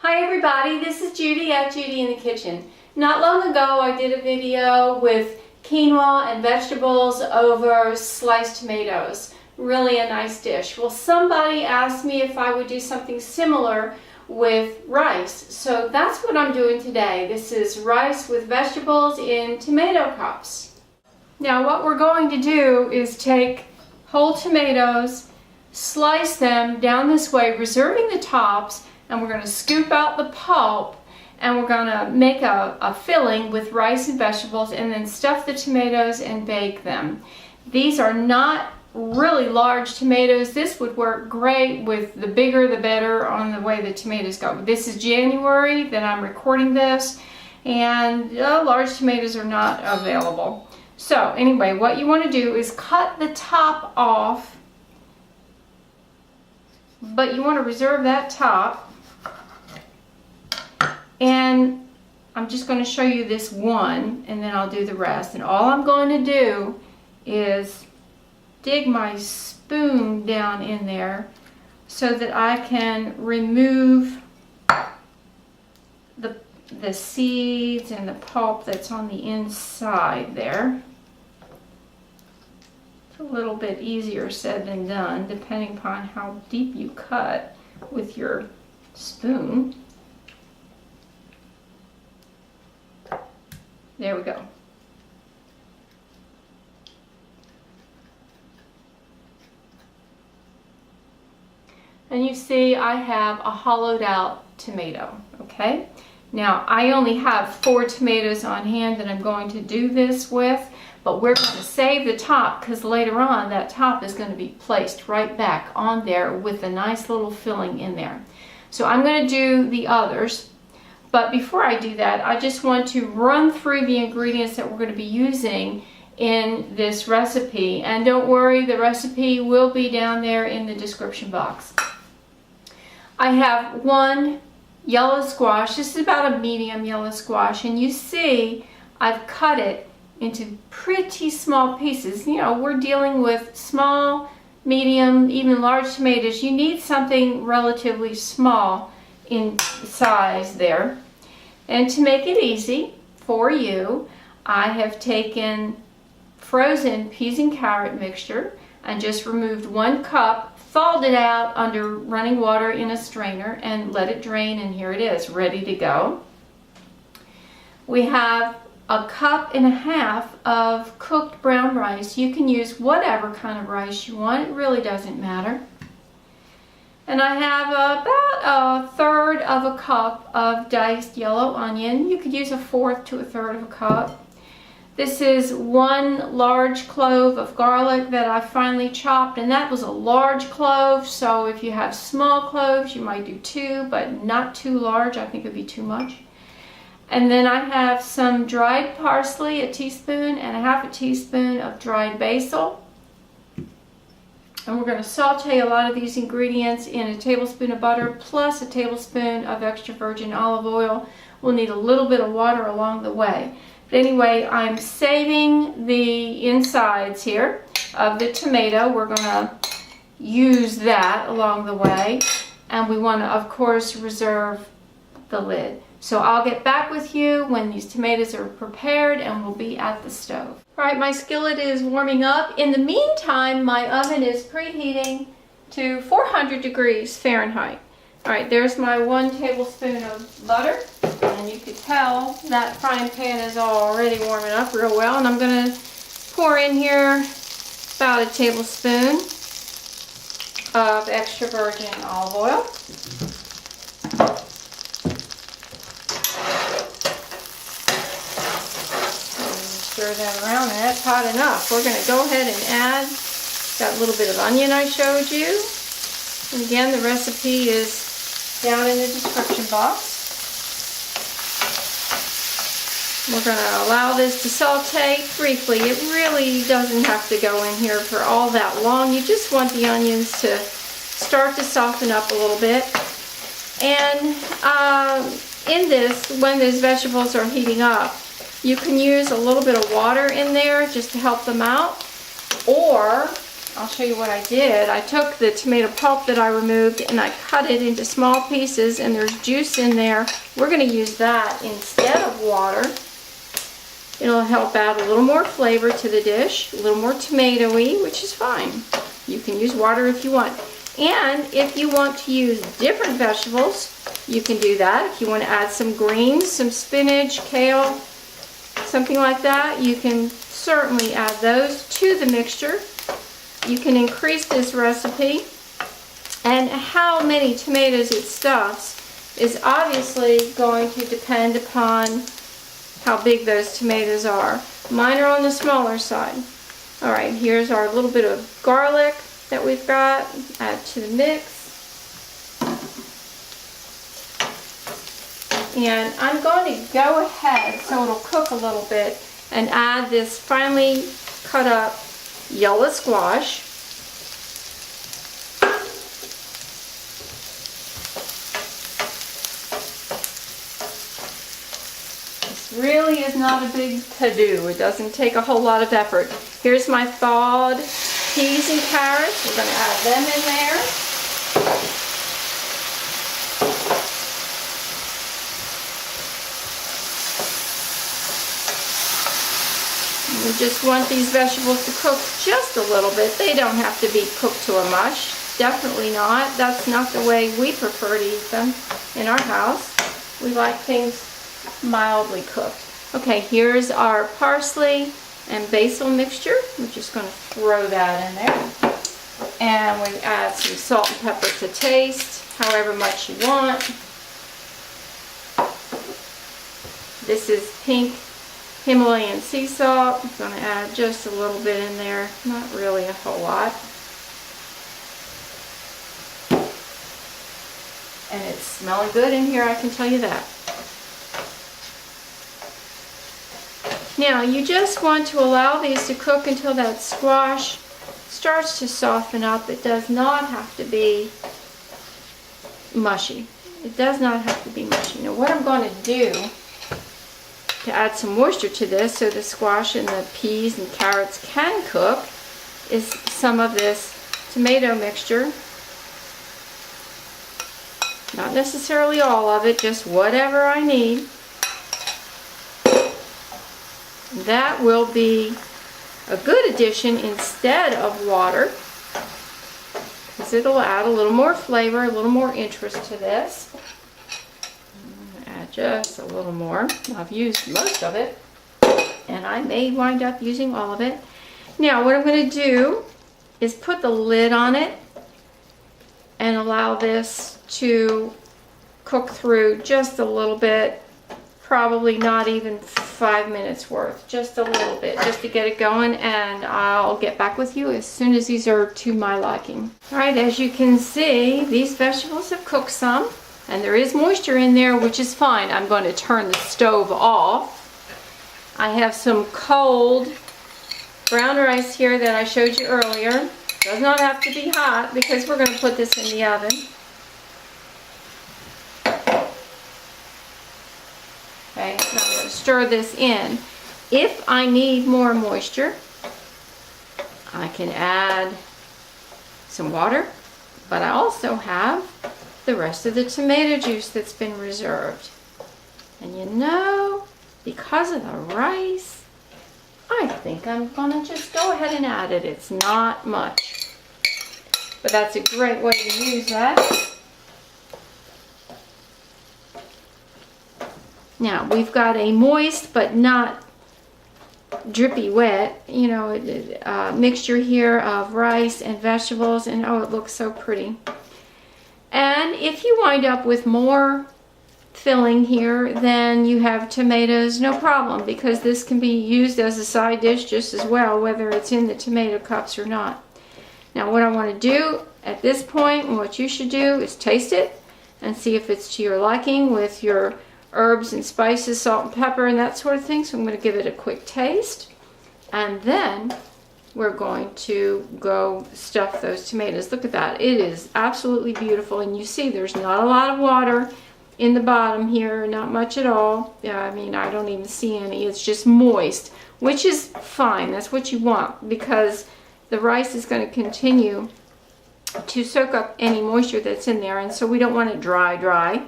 Hi everybody, this is Judy at Judy in the Kitchen. Not long ago I did a video with quinoa and vegetables over sliced tomatoes. Really a nice dish. Well, somebody asked me if I would do something similar with rice. So that's what I'm doing today. This is rice with vegetables in tomato cups. Now what we're going to do is take whole tomatoes, slice them down this way, reserving the tops, and we're going to scoop out the pulp, and we're going to make a filling with rice and vegetables and then stuff the tomatoes and bake them. These are not really large tomatoes. This would work great with the bigger the better on the way the tomatoes go. This is January that I'm recording this, and large tomatoes are not available. So anyway, what you want to do is cut the top off, but you want to reserve that top. And I'm just going to show you this one, and then I'll do the rest. And all I'm going to do is dig my spoon down in there so that I can remove the seeds and the pulp that's on the inside there. It's a little bit easier said than done, depending upon how deep you cut with your spoon. There we go. And you see I have a hollowed out tomato, okay? Now I only have 4 tomatoes on hand that I'm going to do this with, but we're going to save the top because later on that top is going to be placed right back on there with a nice little filling in there. So I'm going to do the others. But before I do that, I just want to run through the ingredients that we're going to be using in this recipe. And don't worry, the recipe will be down there in the description box. I have 1 yellow squash. This is about a medium yellow squash. And you see I've cut it into pretty small pieces. You know, we're dealing with small, medium, even large tomatoes. You need something relatively small in size there. And to make it easy for you, I have taken frozen peas and carrot mixture and just removed 1 cup, thawed it out under running water in a strainer and let it drain, and here it is, ready to go. We have 1.5 cups of cooked brown rice. You can use whatever kind of rice you want, it really doesn't matter. And I have about 1/3 of a cup of diced yellow onion. You could use 1/4 to 1/3 of a cup. This is 1 large clove of garlic that I finely chopped, and that was a large clove, so if you have small cloves you might do 2, but not too large. I think it would be too much. And then I have some dried parsley, 1 teaspoon, and 1/2 teaspoon of dried basil. And we're going to saute a lot of these ingredients in a tablespoon of butter plus 1 tablespoon of extra virgin olive oil. We'll need a little bit of water along the way. But anyway, I'm saving the insides here of the tomato. We're going to use that along the way. And we want to, of course, reserve the lid. So I'll get back with you when these tomatoes are prepared and we'll be at the stove. Alright, my skillet is warming up. In the meantime, my oven is preheating to 400 degrees Fahrenheit. Alright, there's my 1 tablespoon of butter. And you can tell that frying pan is already warming up real well. And I'm going to pour in here about 1 tablespoon of extra virgin olive oil. Stir that around, and that's hot enough. We're going to go ahead and add that little bit of onion I showed you. And again, the recipe is down in the description box. We're going to allow this to saute briefly. It really doesn't have to go in here for all that long. You just want the onions to start to soften up a little bit. And in this, when those vegetables are heating up, you can use a little bit of water in there just to help them out, or I'll show you what I did. I took the tomato pulp that I removed and I cut it into small pieces, and there's juice in there. We're going to use that instead of water. It'll help add a little more flavor to the dish, a little more tomatoey, which is fine. You can use water if you want. And if you want to use different vegetables, you can do that. If you want to add some greens, some spinach, kale, something like that, you can certainly add those to the mixture. You can increase this recipe, and how many tomatoes it stuffs is obviously going to depend upon how big those tomatoes are. Mine are on the smaller side. Alright, here's our little bit of garlic that we've got. Add to the mix. And I'm going to go ahead, so it'll cook a little bit, and add this finely cut up yellow squash. This really is not a big to-do. It doesn't take a whole lot of effort. Here's my thawed peas and carrots. We're going to add them in there. We just want these vegetables to cook just a little bit. They don't have to be cooked to a mush. Definitely not. That's not the way we prefer to eat them in our house. We like things mildly cooked. Okay, here's our parsley and basil mixture. We're just going to throw that in there. And we add some salt and pepper to taste, however much you want. This is pink Himalayan sea salt. I'm going to add just a little bit in there, not really a whole lot. And it's smelling good in here, I can tell you that. Now you just want to allow these to cook until that squash starts to soften up. It does not have to be mushy. It does not have to be mushy. Now what I'm going to do to add some moisture to this so the squash and the peas and carrots can cook is some of this tomato mixture. Not necessarily all of it, just whatever I need. That will be a good addition instead of water, because it'll add a little more flavor, a little more interest to this. Add just a little more. I've used most of it, and I may wind up using all of it. Now what I'm going to do is put the lid on it and allow this to cook through just a little bit, probably not even 5 minutes worth, just a little bit, just to get it going, and I'll get back with you as soon as these are to my liking. Alright, as you can see, these vegetables have cooked some, and there is moisture in there, which is fine. I'm going to turn the stove off. I have some cold brown rice here that I showed you earlier. Does not have to be hot because we're going to put this in the oven. Okay, now I'm going to stir this in. If I need more moisture, I can add some water, but I also have the rest of the tomato juice that's been reserved. And you know, because of the rice, I think I'm going to just go ahead and add it. It's not much, but that's a great way to use that. Now we've got a moist but not drippy wet, you know, mixture here of rice and vegetables, and oh, it looks so pretty. And if you wind up with more filling here than you have tomatoes, no problem, because this can be used as a side dish just as well, whether it's in the tomato cups or not. Now what I want to do at this point, and what you should do, is taste it and see if it's to your liking with your herbs and spices, salt and pepper and that sort of thing. So I'm going to give it a quick taste, and then we're going to go stuff those tomatoes. Look at that. It is absolutely beautiful, and you see there's not a lot of water in the bottom here, not much at all. Yeah, I mean, I don't even see any. It's just moist, which is fine. That's what you want, because the rice is going to continue to soak up any moisture that's in there, and so we don't want it dry.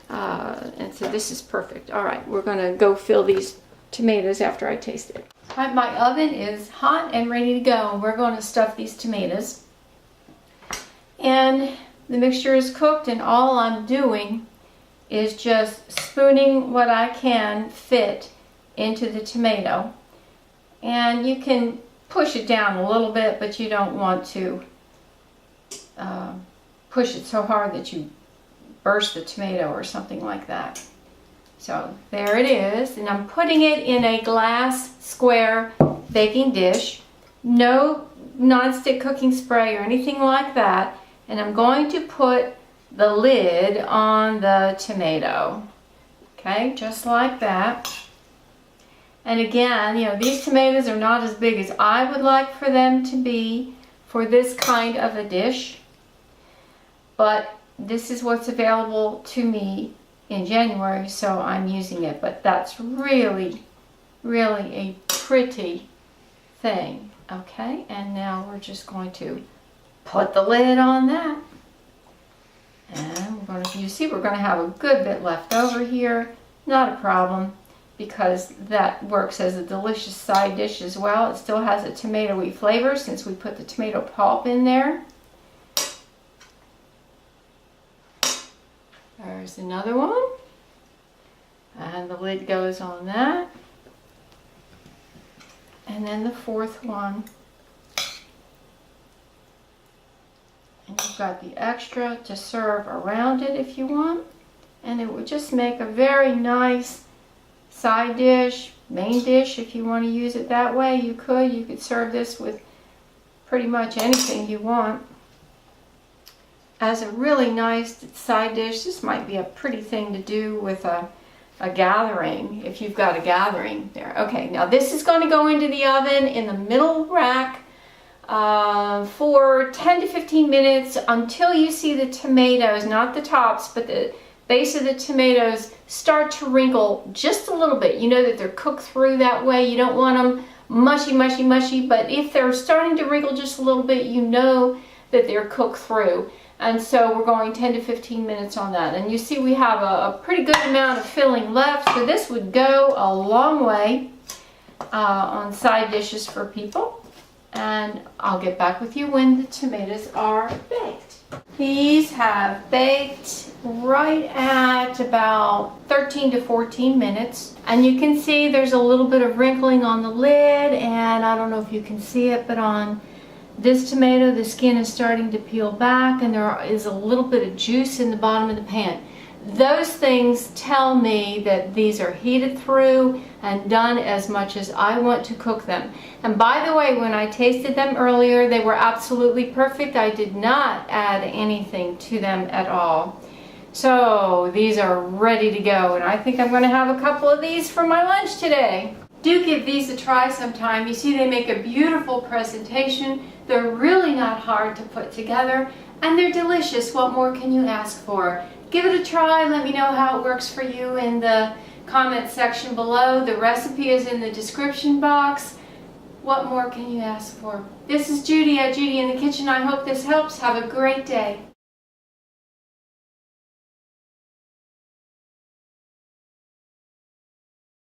And so this is perfect. All right, we're going to go fill these tomatoes after I taste it. All right, my oven is hot and ready to go. We're going to stuff these tomatoes. And the mixture is cooked, and all I'm doing is just spooning what I can fit into the tomato. And you can push it down a little bit, but you don't want to push it so hard that you burst the tomato or something like that. So there it is, and I'm putting it in a glass square baking dish. No nonstick cooking spray or anything like that. And I'm going to put the lid on the tomato. Okay, just like that. And again, you know, these tomatoes are not as big as I would like for them to be for this kind of a dish. But this is what's available to me in January, so I'm using it. But that's really, really a pretty thing. Okay, and now we're just going to put the lid on that. And we're going to, you see, we're going to have a good bit left over here. Not a problem, because that works as a delicious side dish as well. It still has a tomatoey flavor since we put the tomato pulp in there. There's another one. And the lid goes on that. And then the fourth one. And you've got the extra to serve around it if you want. And it would just make a very nice side dish, main dish if you want to use it that way. You could serve this with pretty much anything you want. As a really nice side dish, this might be a pretty thing to do with a gathering, if you've got a gathering there. Okay, now this is going to go into the oven in the middle rack for 10 to 15 minutes until you see the tomatoes, not the tops, but the base of the tomatoes start to wrinkle just a little bit. You know that they're cooked through that way. You don't want them mushy, mushy, mushy, but if they're starting to wrinkle just a little bit, you know that they're cooked through. And so we're going 10 to 15 minutes on that. And you see we have a pretty good amount of filling left, so this would go a long way on side dishes for people. And I'll get back with you when the tomatoes are baked. These have baked right at about 13 to 14 minutes. And you can see there's a little bit of wrinkling on the lid, and I don't know if you can see it, but on this tomato, the skin is starting to peel back, and there is a little bit of juice in the bottom of the pan. Those things tell me that these are heated through and done as much as I want to cook them. And by the way, when I tasted them earlier, they were absolutely perfect. I did not add anything to them at all. So these are ready to go, and I think I'm going to have a couple of these for my lunch today. Do give these a try sometime. You see, they make a beautiful presentation. They're really not hard to put together, and they're delicious. What more can you ask for? Give it a try. Let me know how it works for you in the comment section below. The recipe is in the description box. What more can you ask for? This is Judy at Judy in the Kitchen. I hope this helps. Have a great day.